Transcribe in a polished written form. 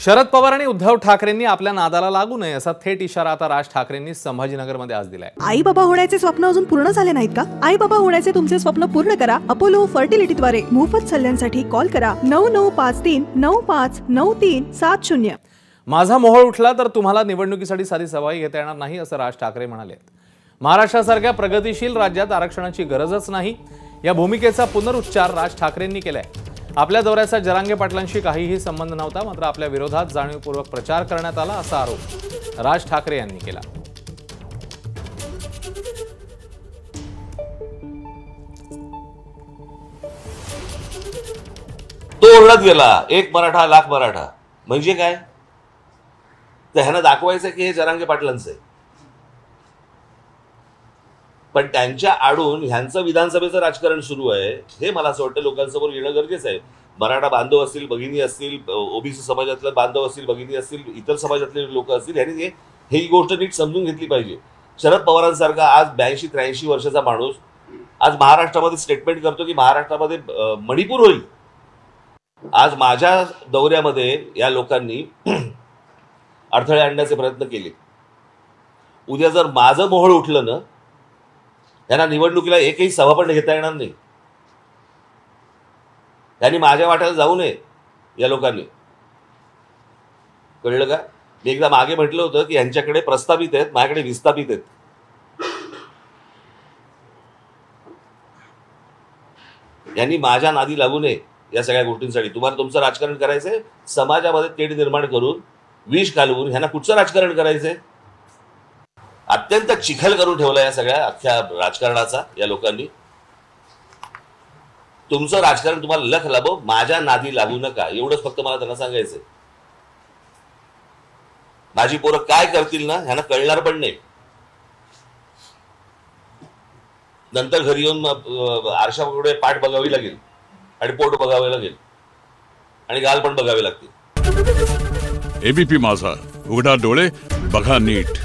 शरद पवार आणि उद्धव ठाकरेंनी आपल्या नादाला लागू नये असा थेट इशारा आता राज ठाकरेंनी संभाजीनगरमध्ये आज दिलाय। आई बाबा होण्याचे स्वप्न अजून पूर्ण झाले नाहीत का? आई बाबा होण्याचे तुमचे स्वप्न पूर्ण करा अपोलो फर्टिलिटीद्वारे। मोफत सल्ल्यांसाठी कॉल करा 9953959370। माझा मोहोळ उठला तर तुम्हाला निवडणुकीसाठी साधी सभा घेता येणार नाही असं राज ठाकरे म्हणाले। महाराष्ट्रासारख्या प्रगतिशील राज्यात आरक्षणाची गरजच नाही या भूमिकेचा पुनरुच्चार राज ठाकरेंनी केलाय। आपल्या दौऱ्याचा जरांगे पाटलांशी काहीही संबंध नव्हता, मात्र आपल्या विरोधात जाणीवपूर्वक प्रचार करण्यात आला असा आरोप राज ठाकरे यांनी केला। तो ओरडत गेला एक मराठा लाख मराठा म्हणजे काय? तर ह्यांना दाखवायचं की हे जरांगे पाटलांचं आहे, पण त्यांच्या आडून ह्यांचं विधानसभेचं राजकारण सुरू आहे हे मला असं वाटतं लोकांसमोर येणं गरजेचं आहे। मराठा बांधव असतील, भगिनी असतील, ओबीसी समाजातले बांधव असतील, भगिनी असतील, इतर समाजातले लोक असतील, यांनी ही गोष्ट नीट समजून घेतली पाहिजे। शरद पवारांसारखा आज 82-83 वर्षाचा माणूस आज महाराष्ट्रामध्ये स्टेटमेंट करतो की महाराष्ट्रामध्ये मणिपूर होईल। आज माझ्या दौऱ्यामध्ये या लोकांनी अडथळे आणण्याचे प्रयत्न केले। उद्या जर माझं मोहोळ उठलं ना, यांना निवडणुकीला एकही सभा पण घेता येणार नाही। त्यांनी माझ्या वाट्याला जाऊ नये या लोकांनी, कळलं का? मी एकदा मागे म्हटलं होतं की यांच्याकडे प्रस्थापित आहेत, माझ्याकडे विस्थापित आहेत। यांनी माझ्या नादी लागू नये या सगळ्या गोष्टींसाठी। तुम्हाला तुमचं राजकारण करायचंय, समाजामध्ये तेढ निर्माण करून विष घालवून ह्यांना कुठचं राजकारण करायचंय? अत्यंत चिखल करून ठेवला या सगळ्या अख्ख्या राजकारणाचा या लोकांनी। तुमचं राजकारण तुम्हाला लख लाभो, माझ्या नादी लागू नका एवढंच फक्त मला त्यांना सांगायचंय। माझी पोरं काय करतील ना ह्यांना कळणार पण नाही। नंतर घरी येऊन आरशापुढे पाठ बघावी लागेल आणि पोट बघावे लागेल आणि गाल पण बघावे लागतील। एबीपी माझा, उघडा डोळे बघा नीट।